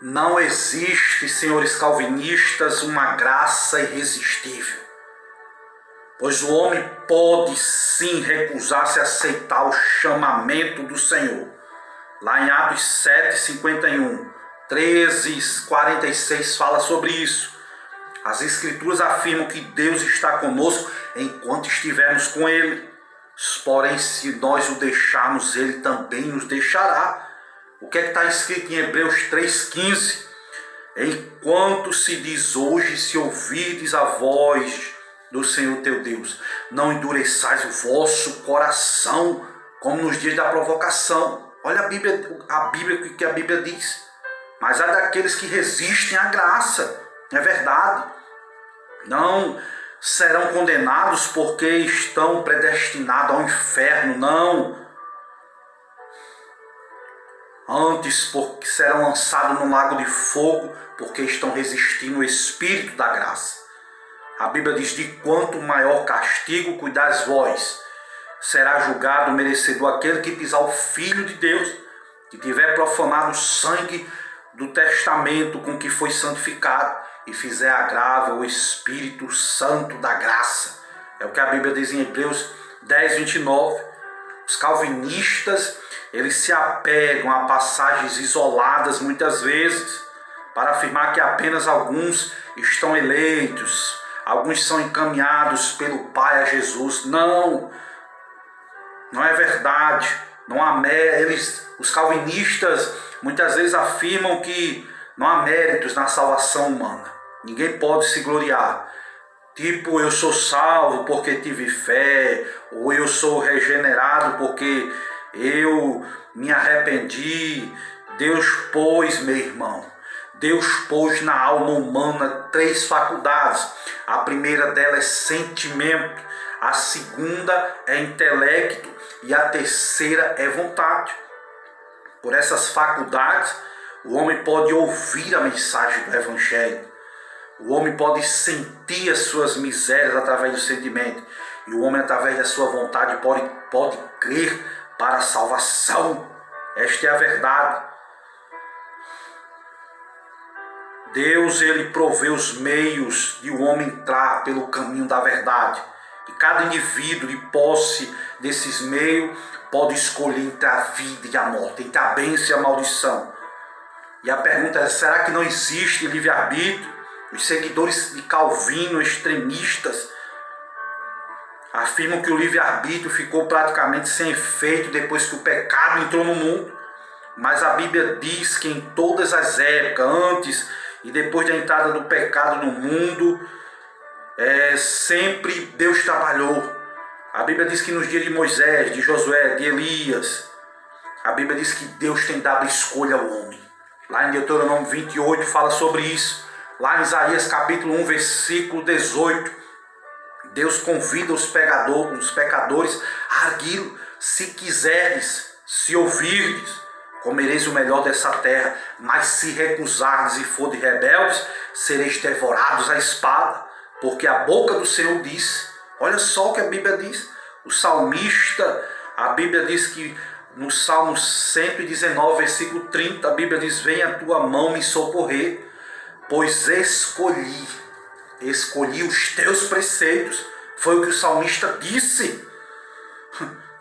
Não existe, senhores calvinistas, uma graça irresistível. Pois o homem pode sim recusar-se a aceitar o chamamento do Senhor. Lá em Atos 7:51, 13:46 fala sobre isso. As Escrituras afirmam que Deus está conosco enquanto estivermos com Ele. Porém, se nós o deixarmos, Ele também nos deixará. O que é que está escrito em Hebreus 3:15? Enquanto se diz hoje, se ouvirdes a voz do Senhor teu Deus, não endureçais o vosso coração, como nos dias da provocação. Olha a Bíblia que a Bíblia diz. Mas há daqueles que resistem à graça. É verdade. Não serão condenados porque estão predestinados ao inferno, não. Antes, porque serão lançados no lago de fogo, porque estão resistindo ao Espírito da graça. A Bíblia diz: de quanto maior castigo cuidais vós, será julgado merecedor aquele que pisar o Filho de Deus, que tiver profanado o sangue do testamento com que foi santificado, e fizer agravo ao Espírito Santo da graça. É o que a Bíblia diz em Hebreus 10:29. Os calvinistas, eles se apegam a passagens isoladas muitas vezes, para afirmar que apenas alguns estão eleitos, alguns são encaminhados pelo Pai a Jesus. Não é verdade. Não há os calvinistas muitas vezes afirmam que não há méritos na salvação humana. Ninguém pode se gloriar. Tipo, eu sou salvo porque tive fé, ou eu sou regenerado porque eu me arrependi. Deus pôs, meu irmão, Deus pôs na alma humana 3 faculdades. A primeira delas é sentimento, a segunda é intelecto e a terceira é vontade. Por essas faculdades, o homem pode ouvir a mensagem do Evangelho. O homem pode sentir as suas misérias através do sentimento. E o homem, através da sua vontade, pode crer para a salvação. Esta é a verdade. Deus, ele provê os meios de o homem entrar pelo caminho da verdade. E cada indivíduo de posse desses meios pode escolher entre a vida e a morte, entre a bênção e a maldição. E a pergunta é: será que não existe livre-arbítrio? Os seguidores de Calvino, extremistas, afirmam que o livre-arbítrio ficou praticamente sem efeito depois que o pecado entrou no mundo. Mas a Bíblia diz que em todas as épocas, antes e depois da entrada do pecado no mundo, sempre Deus trabalhou. A Bíblia diz que nos dias de Moisés, de Josué, de Elias, a Bíblia diz que Deus tem dado escolha ao homem. Lá em Deuteronômio 28 fala sobre isso. Lá em Isaías capítulo 1, versículo 18, Deus convida os pecadores a arguir: se quiserdes, se ouvirdes, comereis o melhor dessa terra, mas se recusardes e fordes rebeldes, sereis devorados à espada, porque a boca do Senhor disse. Olha só o que a Bíblia diz. O salmista, a Bíblia diz que no Salmo 119, versículo 30, a Bíblia diz: venha a tua mão me socorrer, pois escolhi os teus preceitos. Foi o que o salmista disse.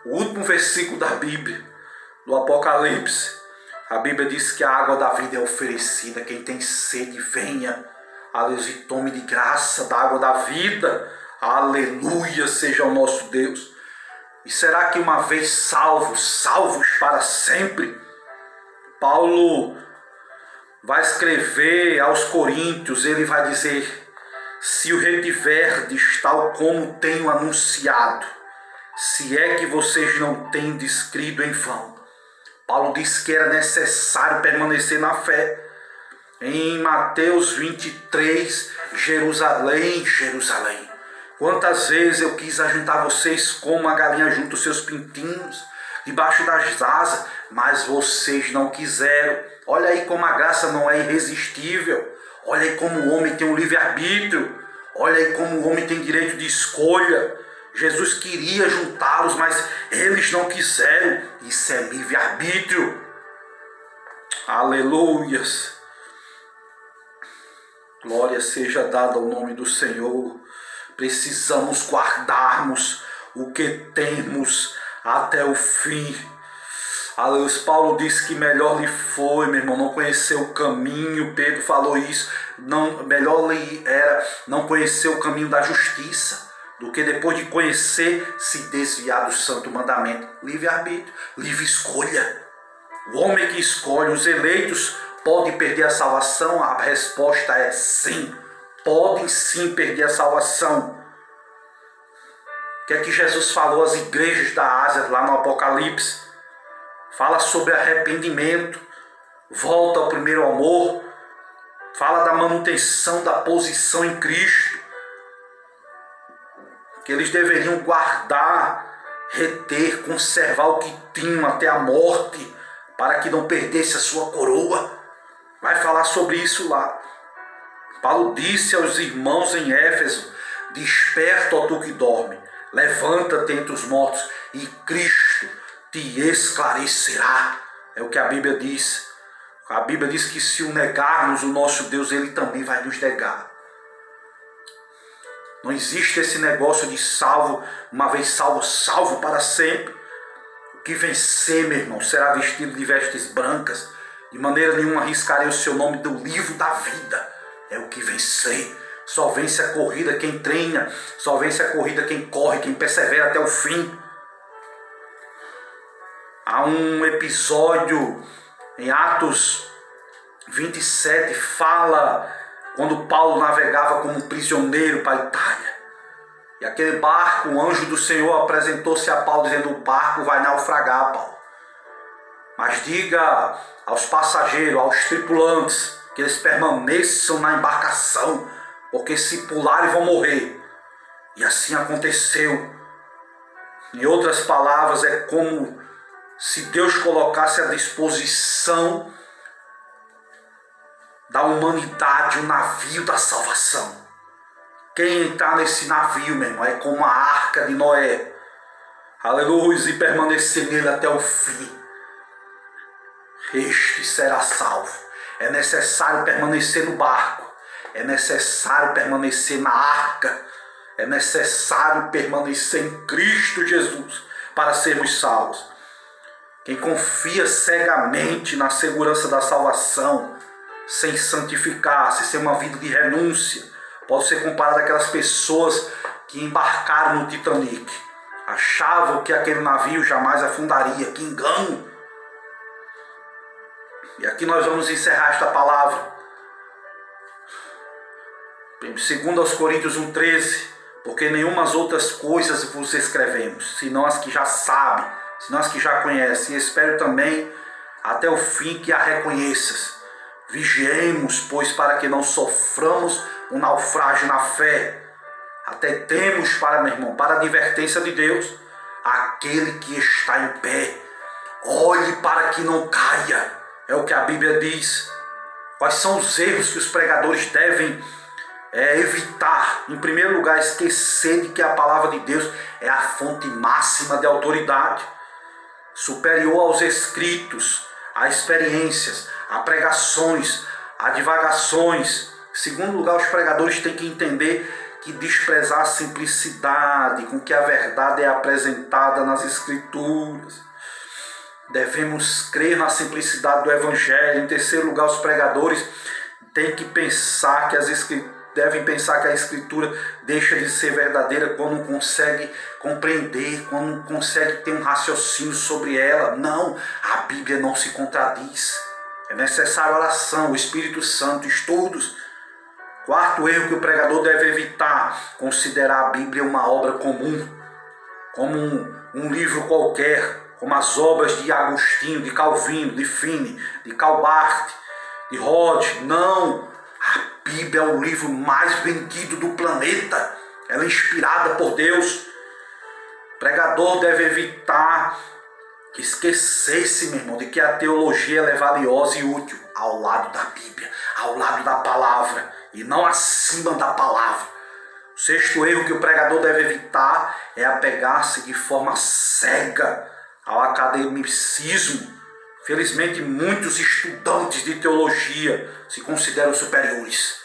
O último versículo da Bíblia, do Apocalipse, a Bíblia diz que a água da vida é oferecida. Quem tem sede, venha, aleluia, e tome de graça da água da vida. Aleluia seja o nosso Deus. E será que uma vez salvos para sempre? Paulo vai escrever aos Coríntios, ele vai dizer: se o retiverdes tal como tenho anunciado, se é que vocês não têm descrido em vão. Paulo disse que era necessário permanecer na fé. Em Mateus 23, Jerusalém, Jerusalém, quantas vezes eu quis ajuntar vocês como a galinha junta os seus pintinhos debaixo das asas, mas vocês não quiseram. Olha aí como a graça não é irresistível. Olha aí como o homem tem um livre-arbítrio. Olha aí como o homem tem direito de escolha. Jesus queria juntá-los, mas eles não quiseram. Isso é livre-arbítrio. Aleluias. Glória seja dada ao nome do Senhor. Precisamos guardarmos o que temos até o fim. Aleluia. Paulo disse que melhor lhe foi, meu irmão, não conhecer o caminho. Pedro falou isso. Melhor lhe era não conhecer o caminho da justiça do que depois de conhecer se desviar do santo mandamento. Livre-arbítrio, livre escolha. O homem que escolhe, os eleitos, podem perder a salvação? A resposta é sim. Podem sim perder a salvação. O que é que Jesus falou às igrejas da Ásia lá no Apocalipse? Fala sobre arrependimento, volta ao primeiro amor, fala da manutenção da posição em Cristo, que eles deveriam guardar, reter, conservar o que tinham até a morte, para que não perdesse a sua coroa. Vai falar sobre isso lá. Paulo disse aos irmãos em Éfeso: desperta, ó tu que dorme, levanta-te entre os mortos e Cristo te esclarecerá. É o que a Bíblia diz. A Bíblia diz que se o negarmos o nosso Deus, Ele também vai nos negar. Não existe esse negócio de salvo, uma vez salvo, salvo para sempre. O que vencer, meu irmão, será vestido de vestes brancas. De maneira nenhuma arriscarei o seu nome do livro da vida. É o que vencer. Só vence a corrida quem treina. Só vence a corrida quem corre, quem persevera até o fim. Há um episódio em Atos 27, fala quando Paulo navegava como prisioneiro para a Itália. E aquele barco, o anjo do Senhor apresentou-se a Paulo dizendo: o barco vai naufragar, Paulo. Mas diga aos passageiros, aos tripulantes, que eles permaneçam na embarcação, porque se pularem vão morrer. E assim aconteceu. Em outras palavras, é como se Deus colocasse à disposição da humanidade o navio da salvação. Quem entrar nesse navio, meu irmão, é como a arca de Noé. Aleluia, e permanecer nele até o fim. Este será salvo. É necessário permanecer no barco. É necessário permanecer na arca. É necessário permanecer em Cristo Jesus para sermos salvos. Quem confia cegamente na segurança da salvação, sem santificar-se, sem uma vida de renúncia, pode ser comparado àquelas pessoas que embarcaram no Titanic. Achavam que aquele navio jamais afundaria. Que engano! E aqui nós vamos encerrar esta palavra. 2 Coríntios 1,13. Porque nenhumas outras coisas vos escrevemos, senão as que já sabem, senão as que já conhecem. E espero também até o fim que a reconheças. Vigiemos, pois, para que não soframos um naufrágio na fé. Até temos para, meu irmão, para a advertência de Deus, aquele que está em pé. Olhe para que não caia. É o que a Bíblia diz. Quais são os erros que os pregadores devem evitar? Em primeiro lugar, esquecer de que a palavra de Deus é a fonte máxima de autoridade, superior aos escritos, a experiências, a pregações, a divagações. Em segundo lugar, os pregadores têm que entender que desprezar a simplicidade com que a verdade é apresentada nas Escrituras. Devemos crer na simplicidade do Evangelho. Em terceiro lugar, os pregadores têm que pensar que devem pensar que a Escritura deixa de ser verdadeira quando não consegue compreender, quando não consegue ter um raciocínio sobre ela. Não, a Bíblia não se contradiz. É necessária oração, o Espírito Santo, estudos. Quarto erro que o pregador deve evitar: considerar a Bíblia uma obra comum, como um livro qualquer, como as obras de Agostinho, de Calvino, de Finney, de Calbart, de Rod. Não, a Bíblia é o livro mais vendido do planeta. Ela é inspirada por Deus. O pregador deve evitar que esquecesse, meu irmão, de que a teologia é valiosa e útil ao lado da Bíblia, ao lado da palavra, e não acima da palavra. O sexto erro que o pregador deve evitar é apegar-se de forma cega ao academicismo. Felizmente, muitos estudantes de teologia se consideram superiores.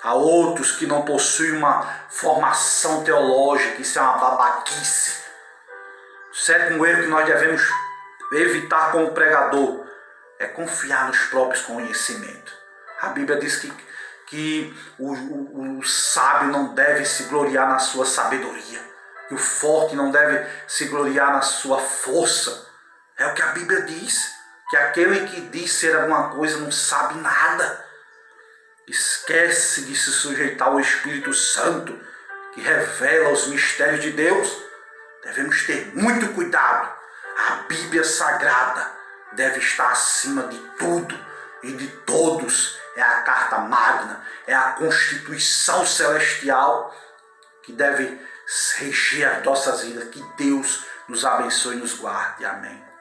Há outros que não possuem uma formação teológica, isso é uma babaquice. O sétimo erro que nós devemos evitar como pregador é confiar nos próprios conhecimentos. A Bíblia diz que o sábio não deve se gloriar na sua sabedoria, que o forte não deve se gloriar na sua força. É o que a Bíblia diz, que aquele que diz ser alguma coisa não sabe nada. Esquece de se sujeitar ao Espírito Santo, que revela os mistérios de Deus. Devemos ter muito cuidado. A Bíblia Sagrada deve estar acima de tudo e de todos. É a carta magna, é a Constituição Celestial que deve reger as nossas vidas. Que Deus nos abençoe e nos guarde. Amém.